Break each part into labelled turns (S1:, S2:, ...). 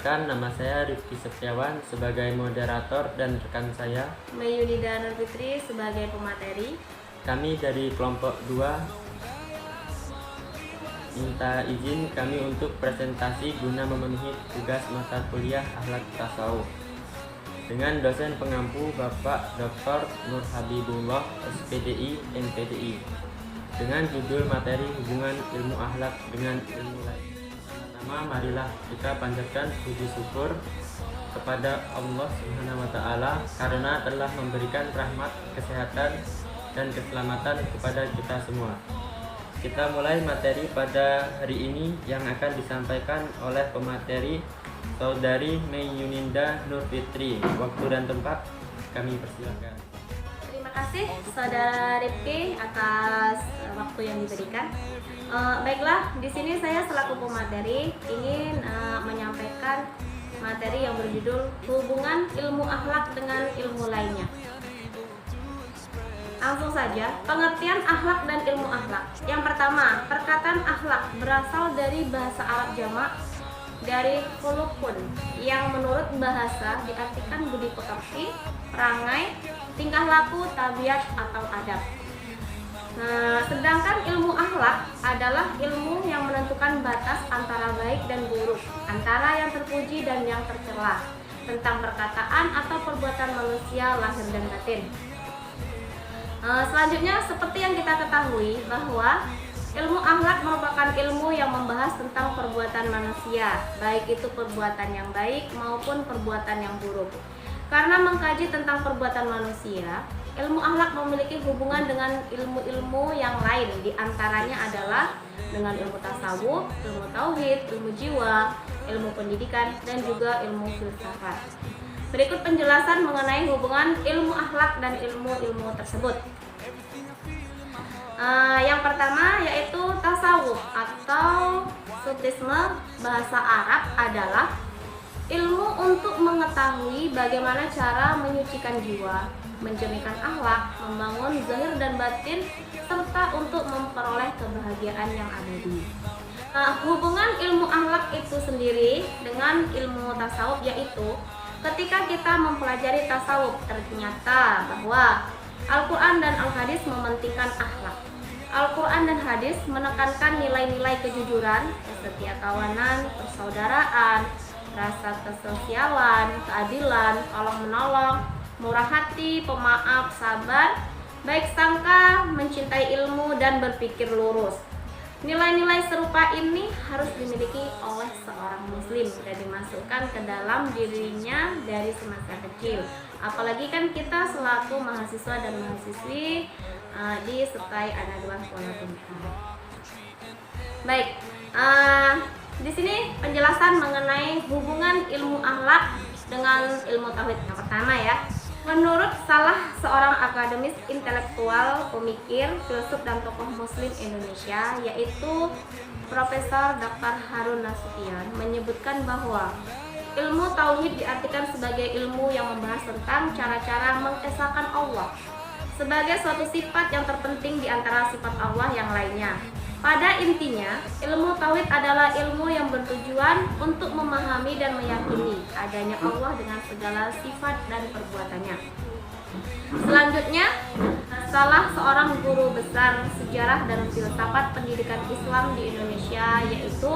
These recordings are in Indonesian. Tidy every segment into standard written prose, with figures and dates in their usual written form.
S1: Perkenalkan, nama saya Rifki Setiawan sebagai moderator dan rekan saya
S2: Mayunida Nur Fitri sebagai pemateri.
S1: kami dari kelompok 2 minta izin kami untuk presentasi guna memenuhi tugas mata kuliah Akhlak Tasawuf dengan dosen pengampu Bapak Dr. Nur Habibullah SPDI MPDI dengan judul materi hubungan ilmu akhlak dengan ilmu lain. Pertama, marilah kita panjatkan puji syukur kepada Allah Subhanahu wa Ta'ala karena telah memberikan rahmat, kesehatan, dan keselamatan kepada kita semua. Kita mulai materi pada hari ini yang akan disampaikan oleh pemateri Saudari Mayuninda Nur Fitri. Waktu dan tempat kami persilakan.
S2: Terima kasih Saudara Rifki atas waktu yang diberikan. Baiklah, di sini saya selaku pemateri ingin menyampaikan materi yang berjudul hubungan ilmu akhlak dengan ilmu lainnya. Langsung saja, pengertian akhlak dan ilmu akhlak. Yang pertama, perkataan akhlak berasal dari bahasa Arab jamak dari khuluqun yang menurut bahasa diartikan budi pekerti, perangai, tingkah laku, tabiat atau adab. Nah, sedangkan ilmu akhlak adalah ilmu yang menentukan batas antara baik dan buruk, antara yang terpuji dan yang tercela, tentang perkataan atau perbuatan manusia lahir dan batin. Selanjutnya, seperti yang kita ketahui bahwa ilmu akhlak merupakan ilmu yang membahas tentang perbuatan manusia, baik itu perbuatan yang baik maupun perbuatan yang buruk. Karena mengkaji tentang perbuatan manusia, ilmu akhlak memiliki hubungan dengan ilmu-ilmu yang lain, diantaranya adalah dengan ilmu tasawuf, ilmu tauhid, ilmu jiwa, ilmu pendidikan, dan juga ilmu filsafat. Berikut penjelasan mengenai hubungan ilmu akhlak dan ilmu-ilmu tersebut. Yang pertama yaitu tasawuf atau sufisme bahasa Arab adalah ilmu untuk mengetahui bagaimana cara menyucikan jiwa, menjernihkan akhlak, membangun zahir dan batin, serta untuk memperoleh kebahagiaan yang abadi. Hubungan ilmu akhlak itu sendiri dengan ilmu tasawuf yaitu ketika kita mempelajari tasawuf ternyata bahwa Al-Quran dan Al-Hadis mementingkan akhlak. Al-Quran dan Hadis menekankan nilai-nilai kejujuran, kesetiakawanan, persaudaraan, rasa kesosialan, keadilan, tolong-menolong, murah hati, pemaaf, sabar, baik sangka, mencintai ilmu, dan berpikir lurus. Nilai-nilai serupa ini harus dimiliki oleh seorang muslim dan dimasukkan ke dalam dirinya dari semasa kecil. Apalagi kan kita selaku mahasiswa dan mahasiswi disertai ada dua sekolah tinggi. Baik, di sini penjelasan mengenai hubungan ilmu akhlak dengan ilmu tauhid. Yang pertama ya, menurut salah seorang akademis intelektual, pemikir, filsuf dan tokoh muslim Indonesia yaitu Profesor Dr. Harun Nasution menyebutkan bahwa ilmu tauhid diartikan sebagai ilmu yang membahas tentang cara-cara mengesahkan Allah sebagai suatu sifat yang terpenting di antara sifat Allah yang lainnya. Pada intinya, ilmu tauhid adalah ilmu yang bertujuan untuk memahami dan meyakini adanya Allah dengan segala sifat dan perbuatannya. Selanjutnya, salah seorang guru besar sejarah dan filsafat pendidikan Islam di Indonesia yaitu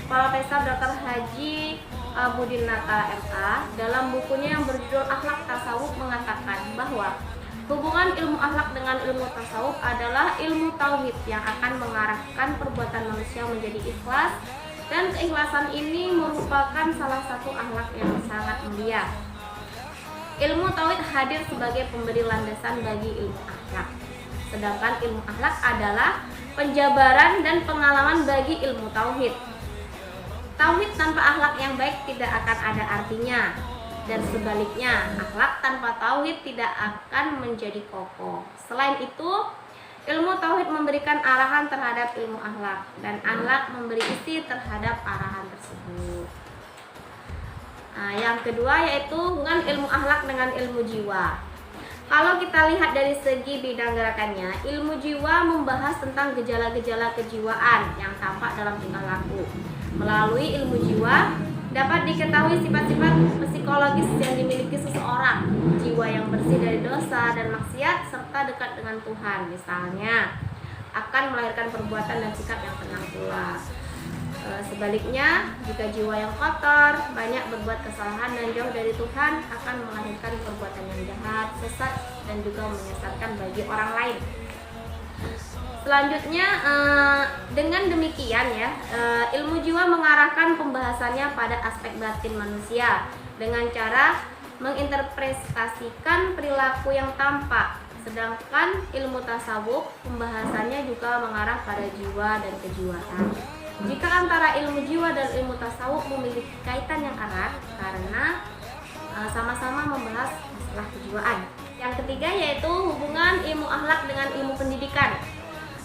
S2: Profesor Dr. Haji Budin Nata MA dalam bukunya yang berjudul Akhlak Tasawuf mengatakan bahwa hubungan ilmu akhlak dengan ilmu tasawuf adalah ilmu tauhid yang akan mengarahkan perbuatan manusia menjadi ikhlas, dan keikhlasan ini merupakan salah satu akhlak yang sangat mulia. Ilmu tauhid hadir sebagai pemberi landasan bagi ilmu akhlak, sedangkan ilmu akhlak adalah penjabaran dan pengalaman bagi ilmu tauhid. Tauhid tanpa akhlak yang baik tidak akan ada artinya. Dan sebaliknya, akhlak tanpa tauhid tidak akan menjadi kokoh. Selain itu, ilmu tauhid memberikan arahan terhadap ilmu akhlak, dan akhlak memberi isi terhadap arahan tersebut. Yang kedua yaitu hubungan ilmu akhlak dengan ilmu jiwa. Kalau kita lihat dari segi bidang gerakannya, ilmu jiwa membahas tentang gejala-gejala kejiwaan yang tampak dalam tingkah laku. Melalui ilmu jiwa, Dapat diketahui sifat-sifat psikologis yang dimiliki seseorang, jiwa yang bersih dari dosa dan maksiat serta dekat dengan Tuhan. Misalnya, akan melahirkan perbuatan dan sikap yang tenang pula. Sebaliknya, jika jiwa yang kotor, banyak berbuat kesalahan dan jauh dari Tuhan, akan melahirkan perbuatan yang jahat, sesat, dan juga menyesatkan bagi orang lain. Selanjutnya, dengan demikian ya, ilmu jiwa mengarahkan pembahasannya pada aspek batin manusia dengan cara menginterpretasikan perilaku yang tampak. Sedangkan ilmu tasawuf pembahasannya juga mengarah pada jiwa dan kejiwaan. Jika antara ilmu jiwa dan ilmu tasawuf memiliki kaitan yang erat karena sama-sama membahas masalah kejiwaan. Yang ketiga yaitu hubungan ilmu akhlak dengan ilmu pendidikan.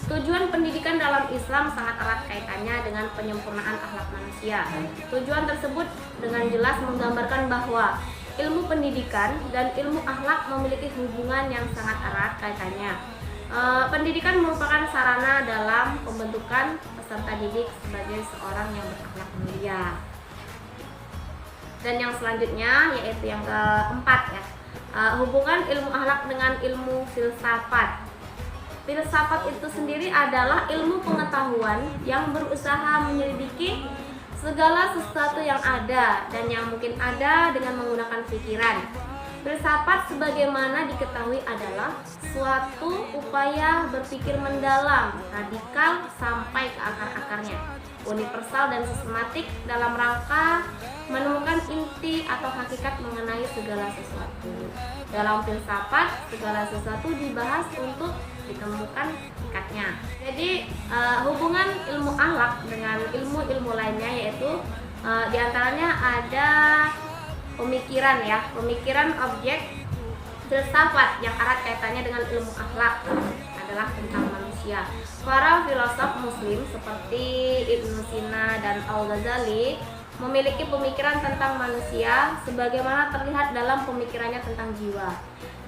S2: Tujuan pendidikan dalam Islam sangat erat kaitannya dengan penyempurnaan akhlak manusia. Tujuan tersebut dengan jelas menggambarkan bahwa ilmu pendidikan dan ilmu akhlak memiliki hubungan yang sangat erat kaitannya. Pendidikan merupakan sarana dalam pembentukan peserta didik sebagai seorang yang berakhlak mulia. Dan yang selanjutnya yaitu yang keempat ya, hubungan ilmu akhlak dengan ilmu filsafat. Filsafat itu sendiri adalah ilmu pengetahuan yang berusaha menyelidiki segala sesuatu yang ada dan yang mungkin ada dengan menggunakan pikiran. Filsafat sebagaimana diketahui adalah suatu upaya berpikir mendalam, radikal sampai ke akar-akarnya, universal dan sistematik dalam rangka menemukan inti atau hakikat mengenai segala sesuatu. Dalam filsafat, segala sesuatu dibahas untuk ditemukan hakikatnya. Jadi hubungan ilmu akhlak dengan ilmu-ilmu lainnya yaitu diantaranya ada pemikiran ya, pemikiran objek filsafat yang erat kaitannya dengan ilmu akhlak adalah tentang manusia. Para filosof muslim seperti Ibnu Sina dan Al-Ghazali memiliki pemikiran tentang manusia sebagaimana terlihat dalam pemikirannya tentang jiwa.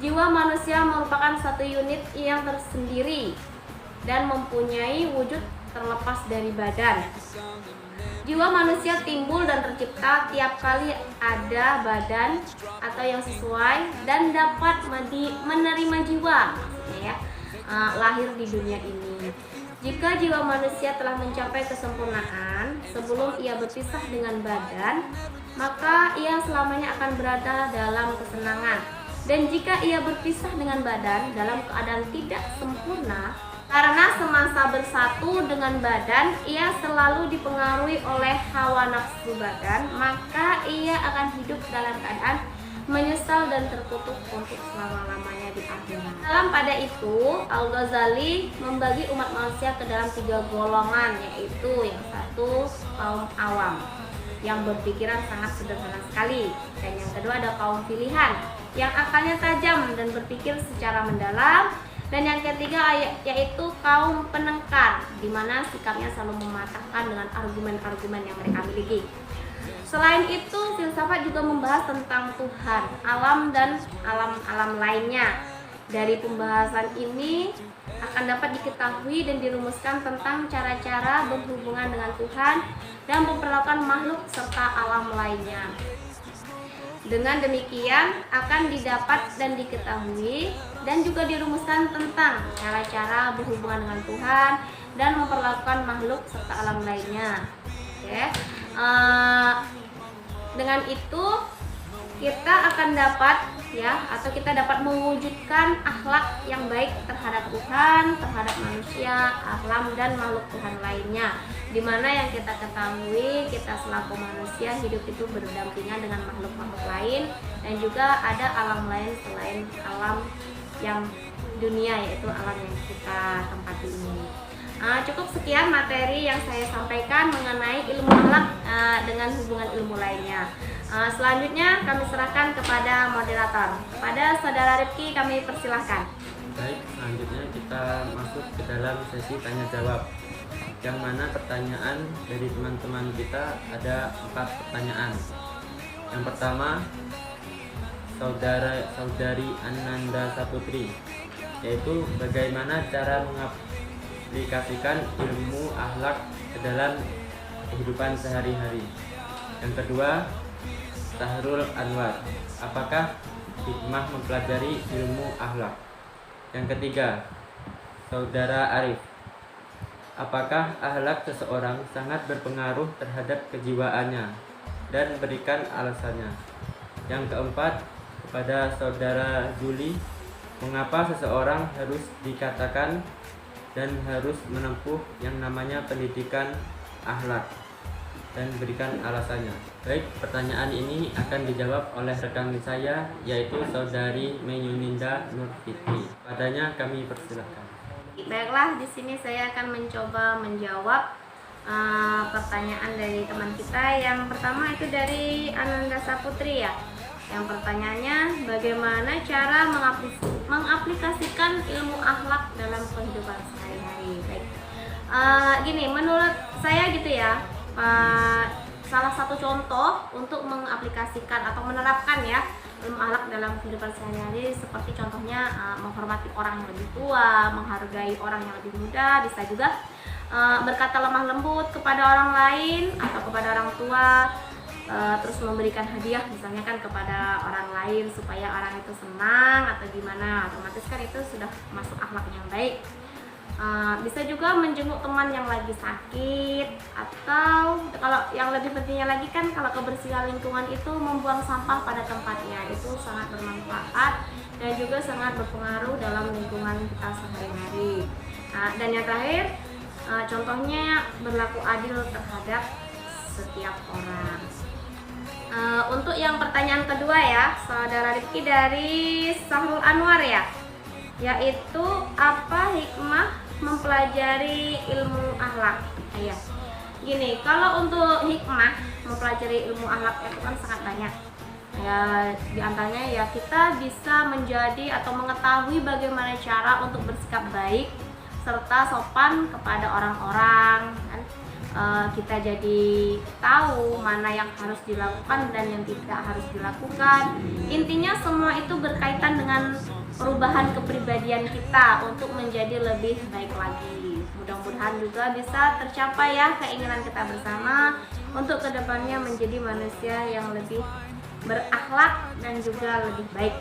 S2: Jiwa manusia merupakan satu unit yang tersendiri dan mempunyai wujud terlepas dari badan. Jiwa manusia timbul dan tercipta tiap kali ada badan atau yang sesuai dan dapat menerima jiwa, maksudnya ya, lahir di dunia ini. Jika jiwa manusia telah mencapai kesempurnaan sebelum ia berpisah dengan badan, maka ia selamanya akan berada dalam kesenangan. Dan jika ia berpisah dengan badan dalam keadaan tidak sempurna, karena semasa bersatu dengan badan, ia selalu dipengaruhi oleh hawa nafsu badan, maka ia akan hidup dalam keadaan menyesal dan terkutuk untuk selama-lamanya di akhirat. Dalam pada itu, Al-Ghazali membagi umat manusia ke dalam 3 golongan, yaitu yang satu kaum awam yang berpikiran sangat sederhana sekali, dan yang kedua ada kaum pilihan yang akalnya tajam dan berpikir secara mendalam, dan yang ketiga yaitu kaum penengkar di mana sikapnya selalu mematahkan dengan argumen-argumen yang mereka miliki. Selain itu, filsafat juga membahas tentang Tuhan, alam dan alam-alam lainnya. Dari pembahasan ini akan dapat diketahui dan dirumuskan tentang cara-cara berhubungan dengan Tuhan dan memperlakukan makhluk serta alam lainnya. Dengan demikian akan didapat dan diketahui dan juga dirumuskan tentang cara-cara berhubungan dengan Tuhan dan memperlakukan makhluk serta alam lainnya. Oke. Dengan itu kita akan dapat ya, atau kita dapat mewujudkan akhlak yang baik terhadap Tuhan, terhadap manusia, alam dan makhluk Tuhan lainnya. Dimana yang kita ketahui, kita selaku manusia hidup itu berdampingan dengan makhluk-makhluk lain, dan juga ada alam lain selain alam yang dunia, yaitu alam yang kita tempati ini. Cukup sekian materi yang saya sampaikan mengenai ilmu akhlak dengan hubungan ilmu lainnya. Selanjutnya kami serahkan kepada moderator. Pada Saudara Rifki kami persilahkan.
S1: Baik, selanjutnya kita masuk ke dalam sesi tanya jawab, yang mana pertanyaan dari teman-teman kita ada 4 pertanyaan. Yang pertama, Saudari Ananda Saputri, yaitu bagaimana cara mengaplikasikan ilmu akhlak ke dalam kehidupan sehari-hari. Yang kedua, Sahrul Anwar, apakah hikmah mempelajari ilmu akhlak? Yang ketiga, Saudara Arif, apakah akhlak seseorang sangat berpengaruh terhadap kejiwaannya, dan berikan alasannya. Yang keempat, kepada Saudara Juli, mengapa seseorang harus dikatakan dan harus menempuh yang namanya pendidikan akhlak, dan berikan alasannya. Baik, pertanyaan ini akan dijawab oleh rekan saya, yaitu Saudari Menyuninda Nur Fitri. Padanya kami persilakan.
S2: Baiklah, di sini saya akan mencoba menjawab pertanyaan dari teman kita. Yang pertama itu dari Ananda Saputri ya. Yang pertanyaannya, bagaimana cara mengaplikasikan ilmu akhlak dalam kehidupan sehari-hari? Baik, gini, menurut saya gitu ya, salah satu contoh untuk mengaplikasikan atau menerapkan ya ilmu akhlak dalam kehidupan sehari-hari seperti contohnya menghormati orang yang lebih tua, menghargai orang yang lebih muda, bisa juga berkata lemah lembut kepada orang lain atau kepada orang tua, terus memberikan hadiah misalnya kan kepada orang lain supaya orang itu senang atau gimana, otomatis kan itu sudah masuk akhlak yang baik. Bisa juga menjenguk teman yang lagi sakit, atau kalau yang lebih pentingnya lagi kan kalau kebersihan lingkungan itu membuang sampah pada tempatnya, itu sangat bermanfaat dan juga sangat berpengaruh dalam lingkungan kita sehari-hari. Dan yang terakhir, contohnya berlaku adil terhadap setiap orang. Untuk yang pertanyaan kedua ya, Saudara Rifki dari Sahrul Anwar ya, yaitu apa hikmah mempelajari ilmu akhlak? Ya, gini, kalau untuk hikmah mempelajari ilmu akhlak itu kan sangat banyak. Ya, diantaranya ya kita bisa menjadi atau mengetahui bagaimana cara untuk bersikap baik serta sopan kepada orang-orang kan. Kita jadi tahu mana yang harus dilakukan dan yang tidak harus dilakukan. Intinya semua itu berkaitan dengan perubahan kepribadian kita untuk menjadi lebih baik lagi. Mudah-mudahan juga bisa tercapai ya keinginan kita bersama untuk kedepannya menjadi manusia yang lebih berakhlak dan juga lebih baik.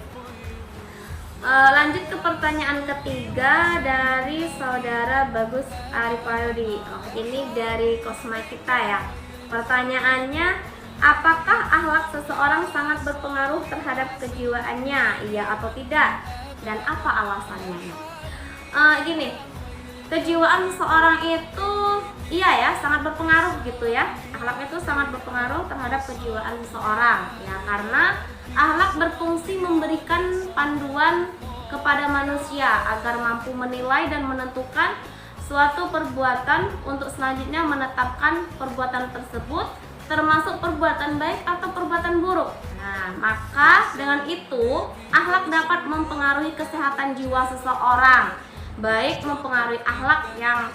S2: Lanjut ke pertanyaan ketiga dari Saudara Bagus Arif Ayudi. Ini dari Kosma kita ya. Pertanyaannya, apakah akhlak seseorang sangat berpengaruh terhadap kejiwaannya? Iya atau tidak? Dan apa alasannya? Gini, kejiwaan seseorang itu iya ya sangat berpengaruh gitu ya. Akhlak itu sangat berpengaruh terhadap kejiwaan seseorang ya, karena akhlak berfungsi memberikan panduan kepada manusia agar mampu menilai dan menentukan suatu perbuatan untuk selanjutnya menetapkan perbuatan tersebut termasuk perbuatan baik atau perbuatan buruk. Nah, maka dengan itu akhlak dapat mempengaruhi kesehatan jiwa seseorang, baik mempengaruhi akhlak yang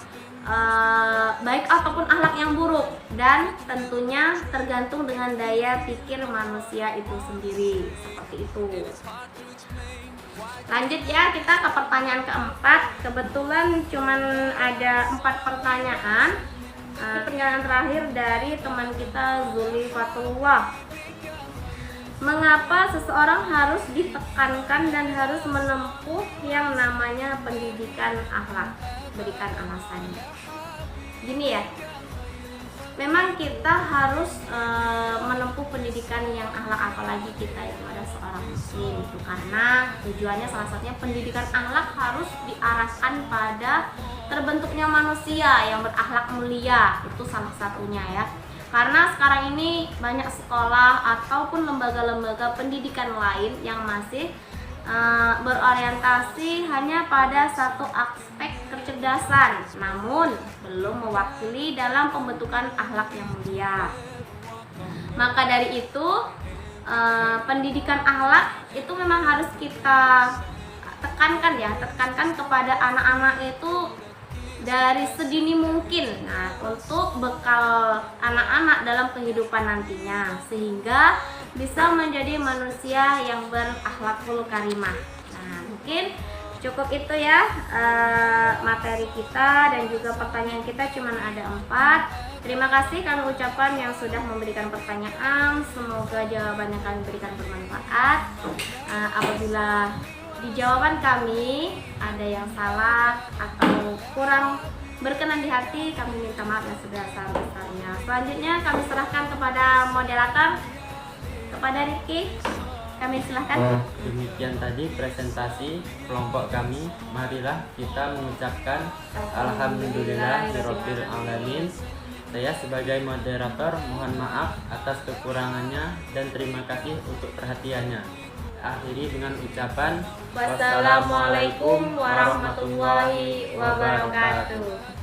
S2: baik ataupun akhlak yang buruk, dan tentunya tergantung dengan daya pikir manusia itu sendiri, seperti itu. Lanjut ya, kita ke pertanyaan keempat. Kebetulan cuman ada 4 pertanyaan. Pertanyaan terakhir dari teman kita Zuli Fatullah. Mengapa seseorang harus ditekankan dan harus menempuh yang namanya pendidikan akhlak? Berikan alasannya. Gini ya, memang kita harus menempuh pendidikan yang akhlak, apalagi kita itu ada seorang muslim itu, karena tujuannya salah satunya pendidikan akhlak harus diarahkan pada terbentuknya manusia yang berakhlak mulia, itu salah satunya ya. Karena sekarang ini banyak sekolah ataupun lembaga-lembaga pendidikan lain yang masih berorientasi hanya pada satu aspek kecerdasan, namun belum mewakili dalam pembentukan akhlak yang mulia. Maka dari itu pendidikan akhlak itu memang harus kita tekankan kepada anak-anak itu dari sedini mungkin. Nah, untuk bekal anak-anak dalam kehidupan nantinya, sehingga bisa menjadi manusia yang berakhlakul karimah. Nah, mungkin cukup itu ya materi kita, dan juga pertanyaan kita cuma ada 4. Terima kasih kami ucapkan yang sudah memberikan pertanyaan. Semoga jawaban yang kami berikan bermanfaat. Apabila di jawaban kami ada yang salah atau kurang berkenan di hati, kami minta maaf yang sebesar-besarnya. Selanjutnya kami serahkan kepada moderator, kepada Riki. Kami silahkan.
S1: Demikian tadi presentasi kelompok kami. Marilah kita mengucapkan Alhamdulillahirabbil alamin. Saya sebagai moderator mohon maaf atas kekurangannya dan terima kasih untuk perhatiannya. Akhiri dengan ucapan
S2: Wassalamualaikum warahmatullahi wabarakatuh.